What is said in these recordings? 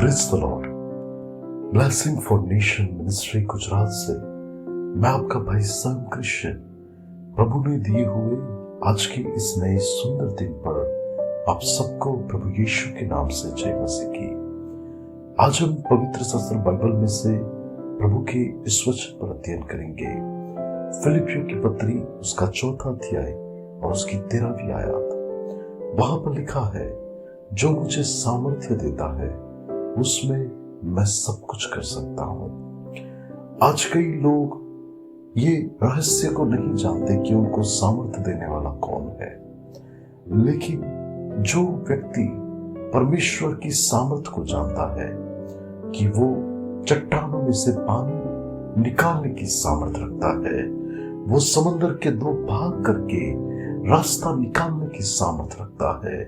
Praise the Lord. Blessing for nation ministry Gujarat से मैं आपका भाई सम क्रिश्चियन प्रभु ने दिए हुए आज के इस नए सुंदर दिन पर आप सबको प्रभु यीशु के नाम से जय मसीह की। आज हम पवित्र शास्त्र बाइबल में से प्रभु के इस वचन पर अध्ययन करेंगे। फिलिपियों की पत्री उसका 4वां अध्याय और उसकी 13वीं आयत। वहां पर लिखा है, जो मुझे सामर्थ्य देता है उसमें मैं सब कुछ कर सकता हूं। आज कई लोग ये रहस्य को नहीं जानते कि उनको सामर्थ्य देने वाला कौन है, लेकिन जो व्यक्ति परमेश्वर की सामर्थ्य को जानता है कि वो चट्टानों में से पानी निकालने की सामर्थ्य रखता है, वो समंदर के 2 भाग करके रास्ता निकालने की सामर्थ्य रखता है,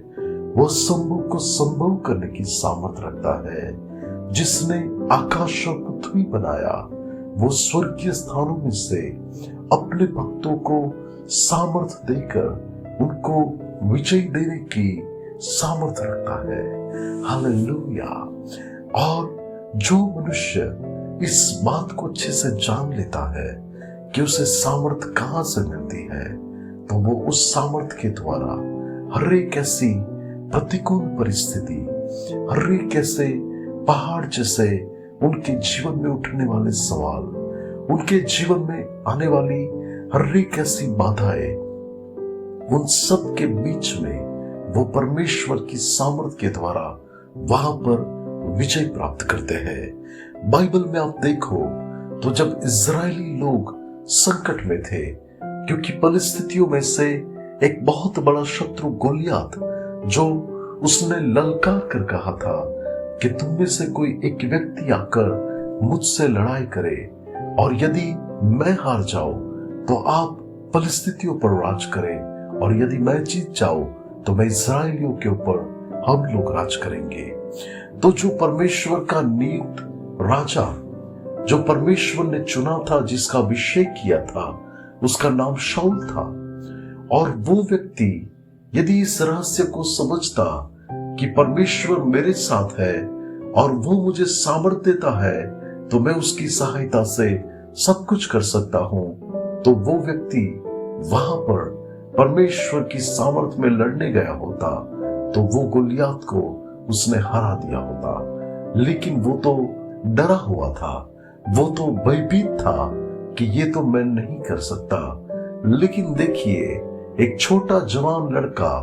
वो असंभव को संभव करने की सामर्थ्य रखता है, जिसने आकाश और पृथ्वी बनाया, वो स्वर्गीय स्थानों में से अपने भक्तों को सामर्थ्य देकर उनको विजय देने की सामर्थ्य रखता है। हालेलुया। और जो मनुष्य इस बात को अच्छे से जान लेता है कि उसे सामर्थ्य कहां से मिलती है, तो वो उस सामर्थ्य के द्वारा हर एक ऐसी प्रतिकूल परिस्थिति, हर एक ऐसे पहाड़ जैसे उनके जीवन में उठने वाले सवाल, उनके जीवन में आने वाली हर एक ऐसी बाधाएं, उन सब के बीच में वो परमेश्वर की सामर्थ्य के द्वारा वहां पर विजय प्राप्त करते हैं। बाइबल में आप देखो तो जब इजरायली लोग संकट में थे, क्योंकि परिस्थितियों में से एक बहुत बड़ा शत्रु गोलियात, जो उसने ललकार कर कहा था कि तुम में से कोई एक व्यक्ति आकर मुझसे लड़ाई करे, और यदि मैं हार जाऊं तो आप परिस्थितियों पर राज करें, और यदि मैं जीत जाऊं तो मैं इस्राएलियों के ऊपर हम लोग राज करेंगे। तो जो परमेश्वर का नियुक्त राजा, जो परमेश्वर ने चुना था, जिसका अभिषेक किया था, उसका नाम शाऊल था। और वो व्यक्ति यदि इस रहस्य को समझता कि परमेश्वर मेरे साथ है और वो मुझे सामर्थ्य देता है, तो मैं उसकी सहायता से सब कुछ कर सकता हूं, तो वो व्यक्ति वहां पर परमेश्वर की सामर्थ्य में लड़ने गया होता, तो वो गोलियात को उसने हरा दिया होता। लेकिन वो तो डरा हुआ था, वो तो भयभीत था कि ये तो मैं नहीं कर सकता। लेकिन देखिए, एक छोटा जवान लड़का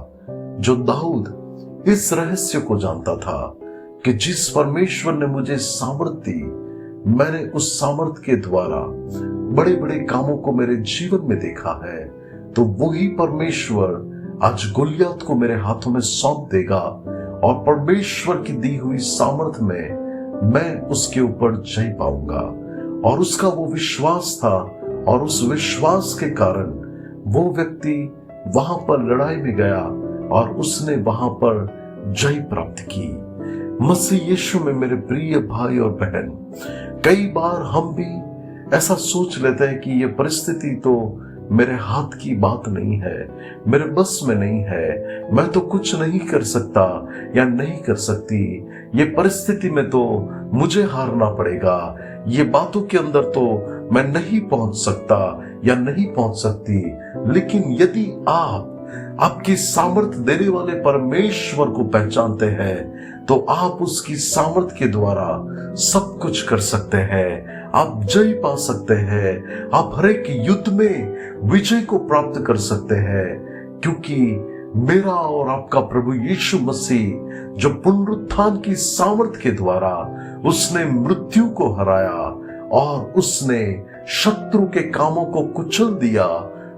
जो दाऊद इस रहस्य को जानता था कि जिस परमेश्वर ने मुझे सामर्थ्य दी, मैंने उस सामर्थ्य के द्वारा बड़े बड़े कामों को मेरे जीवन में देखा है, तो वही परमेश्वर आज गोलियत को मेरे हाथों में सौंप देगा, और परमेश्वर की दी हुई सामर्थ्य में मैं उसके ऊपर जय पाऊंगा। और उसका वो विश्वास था, और उस विश्वास के कारण वो व्यक्ति वहां पर लड़ाई में गया और उसने वहां पर जय प्राप्त की। मसीह यीशु में मेरे प्रिय भाई और बहन, कई बार हम भी ऐसा सोच लेते हैं कि ये परिस्थिति तो मेरे हाथ की बात नहीं है, मेरे बस में नहीं है, मैं तो कुछ नहीं कर सकता या नहीं कर सकती, ये परिस्थिति में तो मुझे हारना पड़ेगा, ये बातों के अंदर तो मैं नहीं पहुंच सकता या नहीं पहुंच सकती। लेकिन यदि आप आपकी सामर्थ्य देने वाले परमेश्वर को पहचानते हैं, तो आप उसकी सामर्थ्य के द्वारा सब कुछ कर सकते हैं। आप जय पा सकते हैं, आप हर एक युद्ध में विजय को प्राप्त कर सकते हैं, क्योंकि मेरा और आपका प्रभु यीशु मसीह जो पुनरुत्थान की सामर्थ्य के द्वारा उसने मृत्यु को हराया और उसने शत्रु के कामों को कुचल दिया,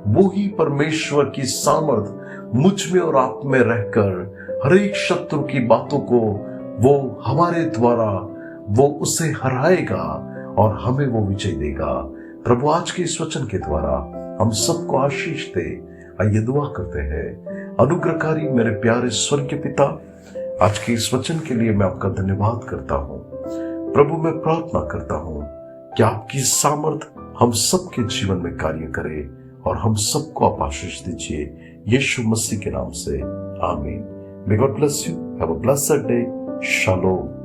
वो ही परमेश्वर की सामर्थ्य मुझ में और आप में रहकर हर एक शत्रु की बातों को वो हमारे द्वारा वो उसे हराएगा और हमें वो विजय देगा। प्रभु आज के इस वचन के द्वारा हम सबको आशीष दे। आइए दुआ करते हैं। अनुग्रहकारी मेरे प्यारे स्वर्गीय पिता, आज के इस वचन के लिए मैं आपका धन्यवाद करता हूं। प्रभु मैं प्रार्थना करता हूं कि आपकी सामर्थ हम सबके जीवन में कार्य करे और हम सबको आप आशीष दीजिए, यीशु मसीह के नाम से, आमीन। May God bless you. Have a blessed day. Shalom.